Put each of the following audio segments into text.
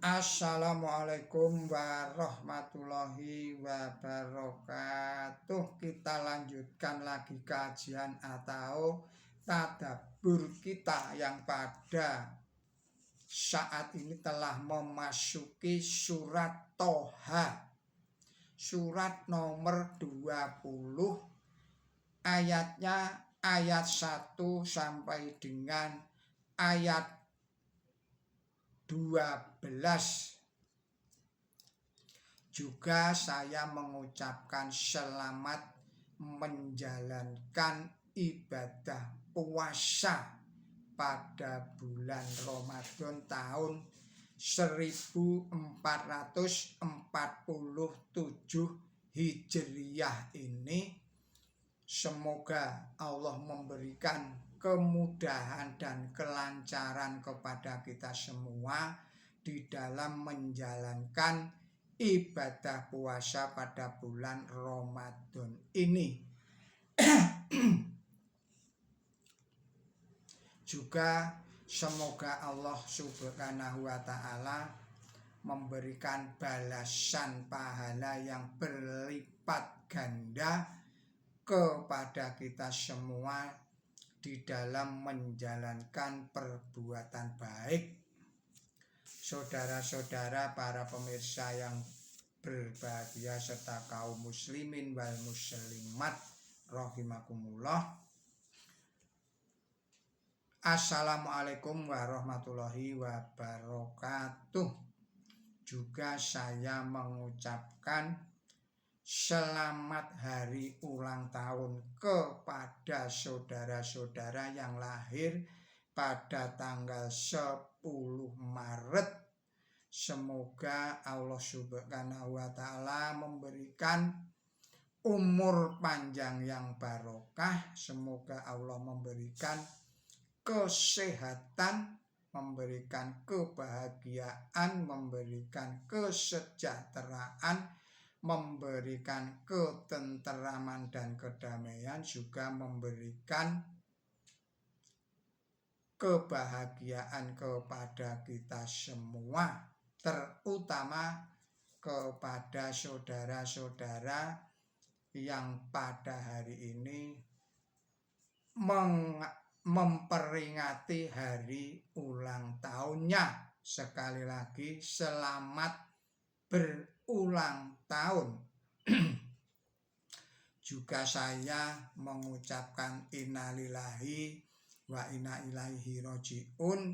Assalamualaikum warahmatullahi wabarakatuh. Kita lanjutkan lagi kajian atau tadabbur kita yang pada saat ini telah memasuki surat Toha, surat nomor 20, ayatnya ayat 1 sampai dengan ayat 12. Juga saya mengucapkan selamat menjalankan ibadah puasa pada bulan Ramadan tahun 1447 Hijriyah ini. Semoga Allah memberikan kemudahan dan kelancaran kepada kita semua di dalam menjalankan ibadah puasa pada bulan Ramadan ini. Juga semoga Allah Subhanahu wa Ta'ala memberikan balasan pahala yang berlipat ganda kepada kita semua di dalam menjalankan perbuatan baik. Saudara-saudara para pemirsa yang berbahagia serta kaum muslimin wal muslimat rahimakumullah. Assalamualaikum warahmatullahi wabarakatuh. Juga saya mengucapkan selamat hari ulang tahun kepada saudara-saudara yang lahir pada tanggal 10 Maret. Semoga Allah Subhanahu wa Ta'ala memberikan umur panjang yang barokah. Semoga Allah memberikan kesehatan, memberikan kebahagiaan, memberikan kesejahteraan, memberikan ketenteraman dan kedamaian, juga memberikan kebahagiaan kepada kita semua, terutama kepada saudara-saudara yang pada hari ini memperingati hari ulang tahunnya. Sekali lagi selamat berulang tahun. Juga saya mengucapkan innalillahi wa inna ilaihi rajiun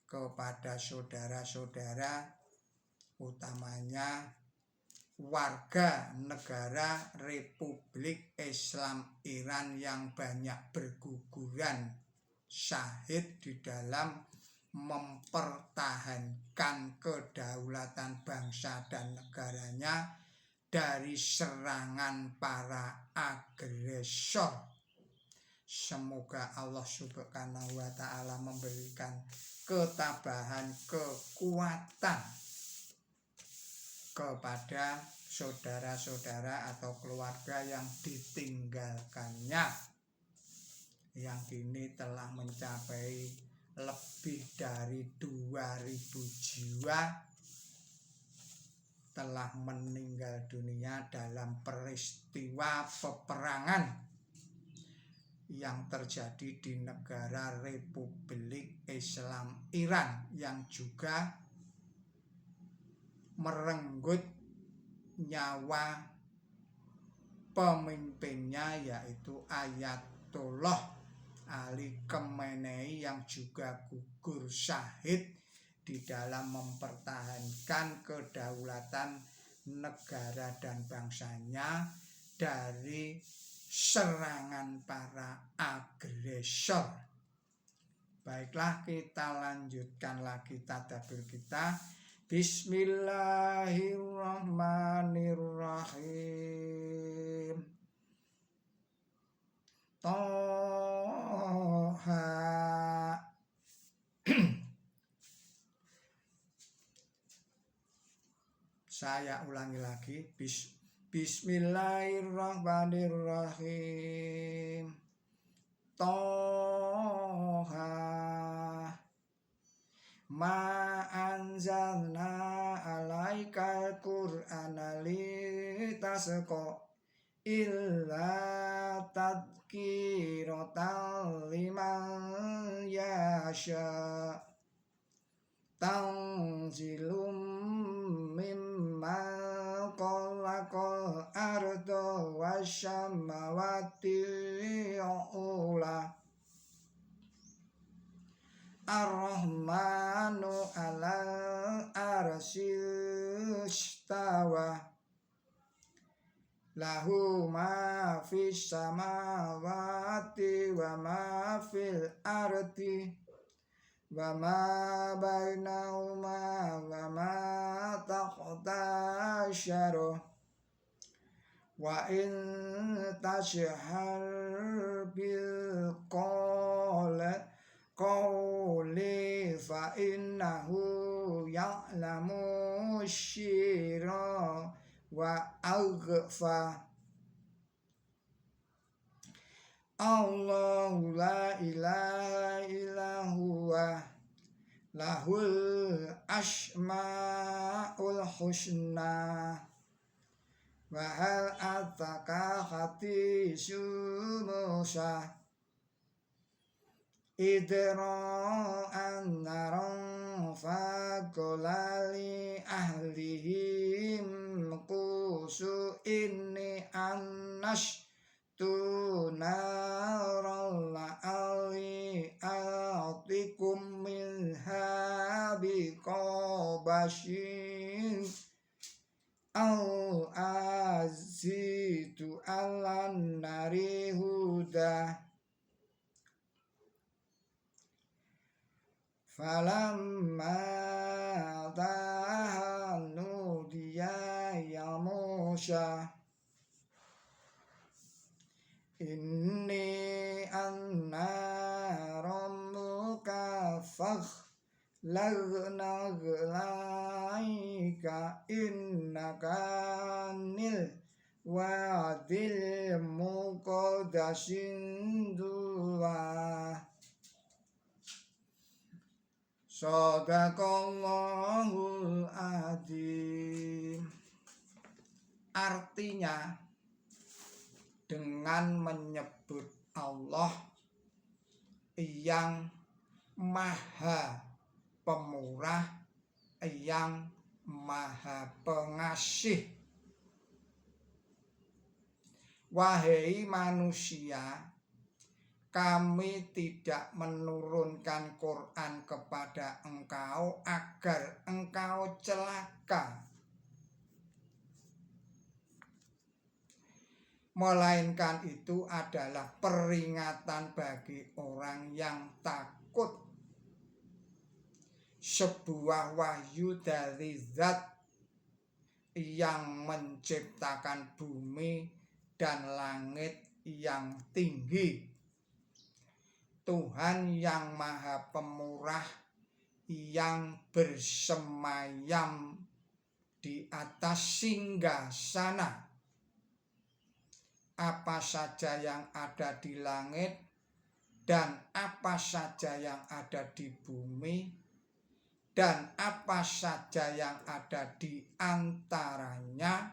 kepada saudara-saudara, utamanya warga negara Republik Islam Iran yang banyak berguguran syahid di dalam mempertahankan kedaulatan bangsa dan negaranya dari serangan para agresor. Semoga Allah Subhanahu wa Ta'ala memberikan ketabahan, kekuatan kepada saudara-saudara atau keluarga yang ditinggalkannya, yang kini telah mencapai lebih dari 2000 jiwa telah meninggal dunia dalam peristiwa peperangan yang terjadi di negara Republik Islam Iran, yang juga merenggut nyawa pemimpinnya, yaitu Ayatollah Ali Khamenei, yang juga gugur syahid di dalam mempertahankan kedaulatan negara dan bangsanya dari serangan para agresor. Baiklah, kita lanjutkan lagi tadabbur kita. Bismillahirrahmanirrahim. Toha. Saya ulangi lagi. Bismillahirrahmanirrahim. Toha ma anzalna alaikal qur'ana litasqa illa tadhkiratan liman yasha tanzilum mimma khalaqal arda wasyamawati ula ar-rahmanu alal arsyil istawa lahu ma fis samawati wa ma fil ardi wa ma bainahuma wa ma tahta syarah wa in tashhar bil qawli fa innahu ya'lamu syirra wa aghfa Allahu la ilaha illa huwa lahul asmaul husna wa hal ataka hadisul Musa idra an-naran faqolali ahlihim qusu inni annash tunaral la'ali atikum minha biqabashin au azitu alan nari huda falamma dahanu dia ya Musa inni anna rabbuka lagna galaika innaka nil wadil muqaddasin duwa Sadaqallahul adzim. Artinya dengan menyebut Allah yang maha pemurah, yang maha pengasih. Wahai manusia, kami tidak menurunkan Quran kepada engkau agar engkau celaka, melainkan itu adalah peringatan bagi orang yang takut. Sebuah wahyu dari Zat yang menciptakan bumi dan langit yang tinggi, Tuhan yang maha pemurah, yang bersemayam di atas singgasana. Apa saja yang ada di langit dan apa saja yang ada di bumi dan apa saja yang ada di antaranya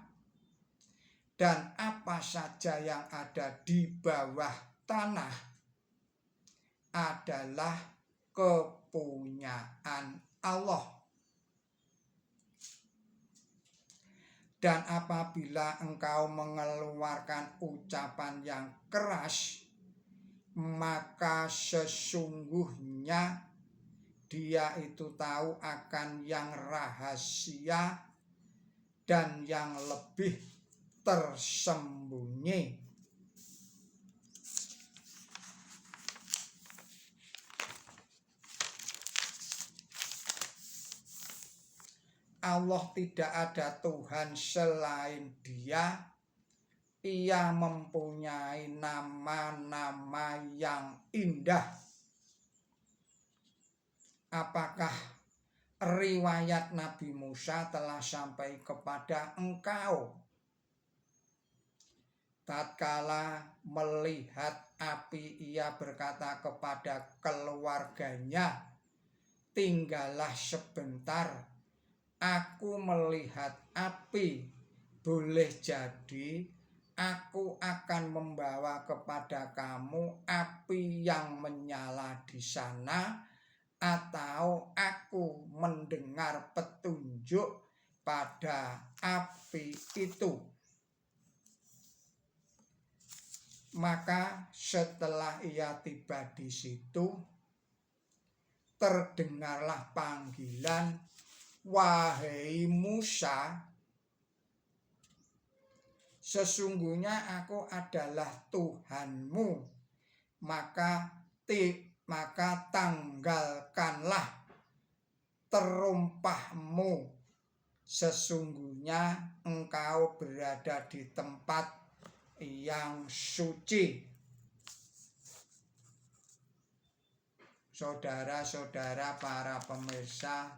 dan apa saja yang ada di bawah tanah adalah kepunyaan Allah. Dan apabila engkau mengeluarkan ucapan yang keras, maka sesungguhnya Dia itu tahu akan yang rahasia dan yang lebih tersembunyi. Allah tidak ada Tuhan selain Dia. Ia mempunyai nama-nama yang indah. Apakah riwayat Nabi Musa telah sampai kepada engkau? Tatkala melihat api, ia berkata kepada keluarganya, tinggallah sebentar, aku melihat api, boleh jadi aku akan membawa kepada kamu api yang menyala di sana, atau aku mendengar petunjuk pada api itu. Maka setelah ia tiba di situ, terdengarlah panggilan, "Wahai Musa, sesungguhnya aku adalah Tuhanmu, maka tanggalkanlah terumpahmu, sesungguhnya engkau berada di tempat yang suci." Saudara-saudara para pemirsa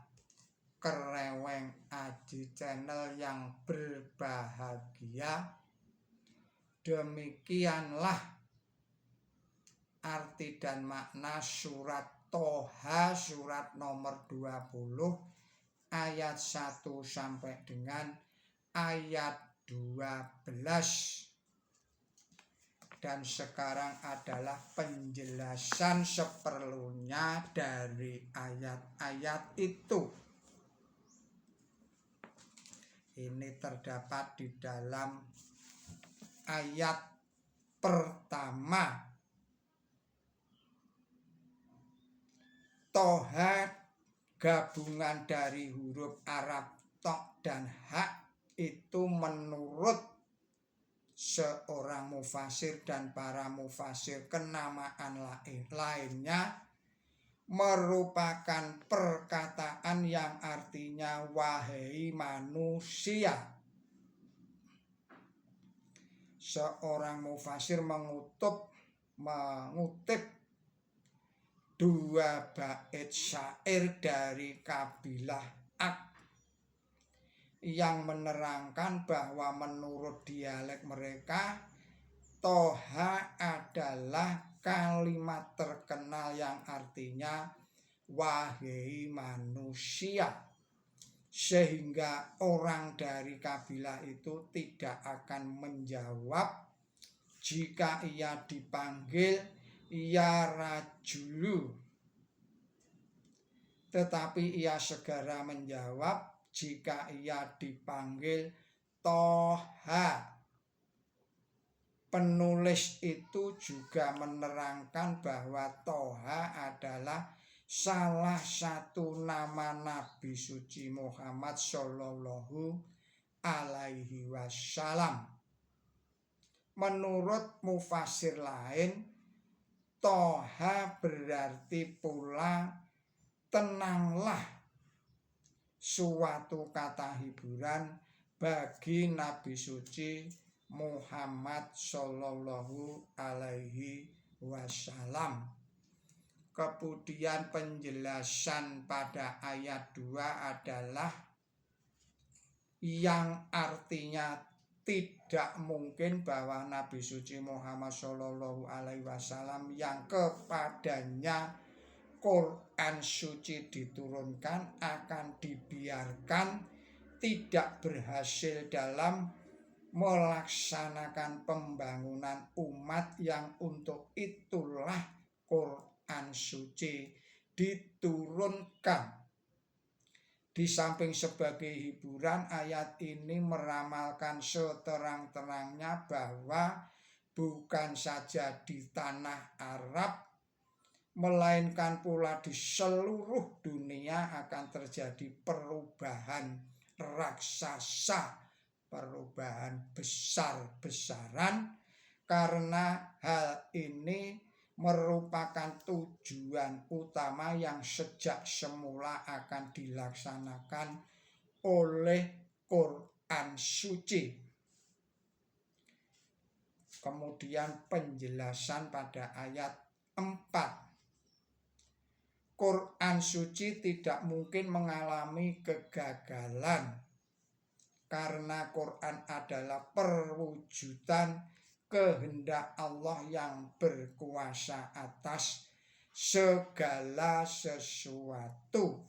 Kereweng Aji Channel yang berbahagia, demikianlah arti dan makna surat Toha, surat nomor 20 ayat 1 sampai dengan ayat 12. Dan sekarang adalah penjelasan seperlunya dari ayat-ayat itu. Ini terdapat di dalam ayat pertama. Toha gabungan dari huruf Arab tok dan hak itu menurut seorang mufasir dan para mufasir kenamaan lainnya merupakan perkataan yang artinya wahai manusia. Seorang mufasir mengutip 2 bait syair dari kabilah Ak yang menerangkan bahwa menurut dialek mereka, Toha adalah kalimat terkenal yang artinya wahai manusia, sehingga orang dari kabilah itu tidak akan menjawab jika ia dipanggil ya rajulu, tetapi ia segera menjawab jika ia dipanggil Toha. Penulis itu juga menerangkan bahwa Toha adalah salah satu nama Nabi suci Muhammad Shallallahu Alaihi Wasallam. Menurut mufasir lain, Toha berarti pula tenanglah, suatu kata hiburan bagi Nabi suci Muhammad Shallallahu Alaihi Wasallam. Kemudian penjelasan pada ayat 2 adalah yang artinya tidak mungkin bahwa Nabi suci Muhammad Shallallahu Alaihi Wasallam yang kepadanya Quran suci diturunkan akan dibiarkan tidak berhasil dalam melaksanakan pembangunan umat yang untuk itulah Quran suci diturunkan. Di samping sebagai hiburan, ayat ini meramalkan seterang-terangnya bahwa bukan saja di tanah Arab, melainkan pula di seluruh dunia akan terjadi perubahan raksasa, perubahan besar-besaran, karena hal ini merupakan tujuan utama yang sejak semula akan dilaksanakan oleh Quran suci. Kemudian penjelasan pada ayat 4. Quran suci tidak mungkin mengalami kegagalan karena Quran adalah perwujudan kehendak Allah yang berkuasa atas segala sesuatu.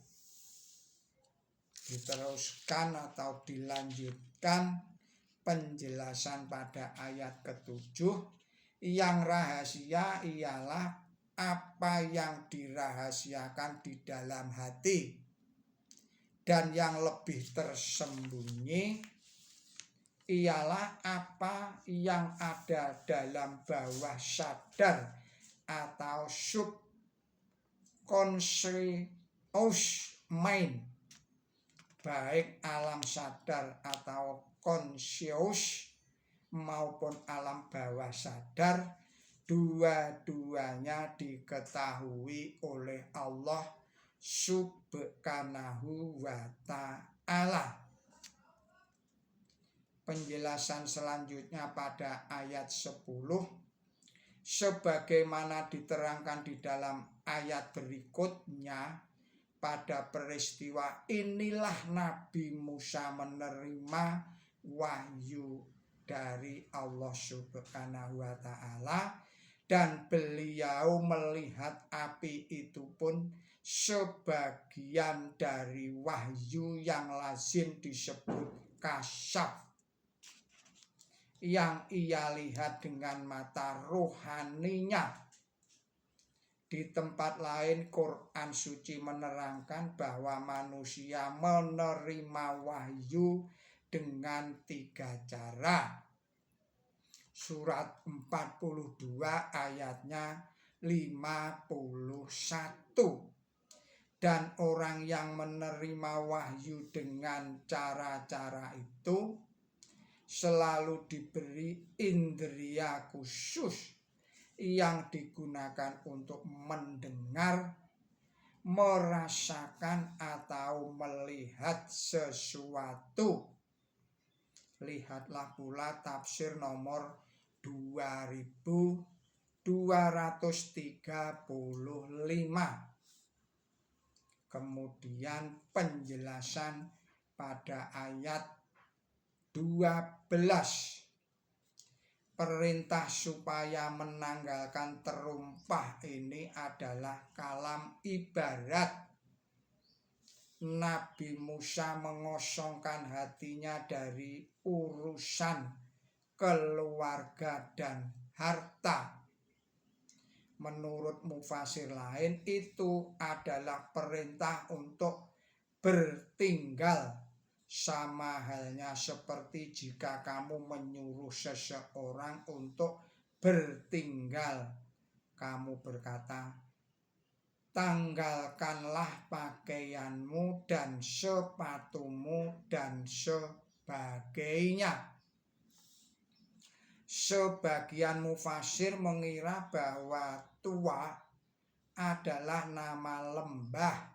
diteruskan atau dilanjutkan penjelasan pada ayat ke-7. Yang rahasia ialah apa yang dirahasiakan di dalam hati, dan yang lebih tersembunyi ialah apa yang ada dalam bawah sadar atau subconscious mind, baik alam sadar atau conscious maupun alam bawah sadar, dua-duanya diketahui oleh Allah Subhanahu wa ta'ala. Penjelasan selanjutnya pada ayat 10, sebagaimana diterangkan di dalam ayat berikutnya. Pada peristiwa inilah Nabi Musa menerima wahyu dari Allah Subhanahu wa ta'ala, dan beliau melihat api itu pun sebagian dari wahyu yang lazim disebut kasyaf, yang ia lihat dengan mata rohaninya. Di tempat lain Quran suci menerangkan bahwa manusia menerima wahyu dengan 3 cara. Surat 42 ayatnya 51. Dan orang yang menerima wahyu dengan cara-cara itu selalu diberi indria khusus yang digunakan untuk mendengar, merasakan atau melihat sesuatu. Lihatlah pula tafsir nomor 2235. Kemudian penjelasan pada ayat 12. Perintah supaya menanggalkan terumpah ini adalah kalam ibarat. Nabi Musa mengosongkan hatinya dari urusan keluarga dan harta. Menurut mufasir lain, itu adalah perintah untuk bertinggal, sama halnya seperti jika kamu menyuruh seseorang untuk bertinggal. Kamu berkata, tanggalkanlah pakaianmu dan sepatumu dan sebagainya. Sebagian mufasir mengira bahwa Tuwa adalah nama lembah.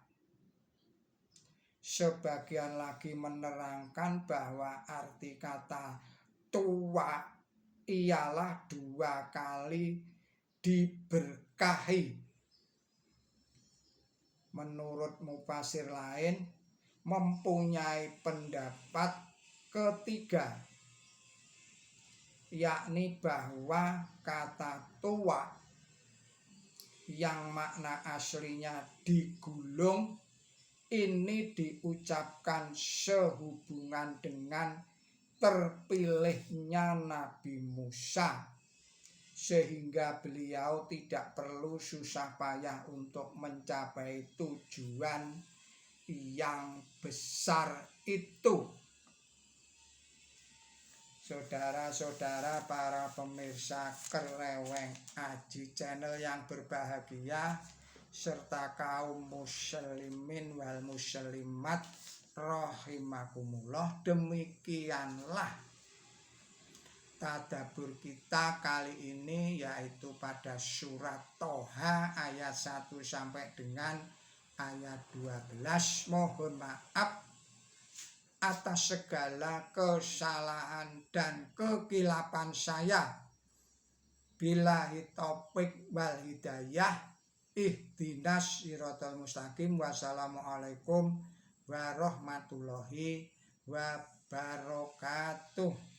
Sebagian lagi menerangkan bahwa arti kata Tuwa ialah 2 kali diberkahi. Menurut mufasir lain mempunyai pendapat ketiga, yakni bahwa kata Tuwa yang makna aslinya digulung ini diucapkan sehubungan dengan terpilihnya Nabi Musa, sehingga beliau tidak perlu susah payah untuk mencapai tujuan yang besar itu. Saudara-saudara para pemirsa Kereweng Aji Channel yang berbahagia, serta kaum muslimin wal muslimat rahimakumullah, demikianlah tadabbur kita kali ini, yaitu pada surat Toha ayat 1 sampai dengan ayat 12. Mohon maaf atas segala kesalahan dan kekilapan saya. Billahi taufik wal hidayah. Ihdinas siratal mustaqim. Wassalamualaikum warahmatullahi wabarakatuh.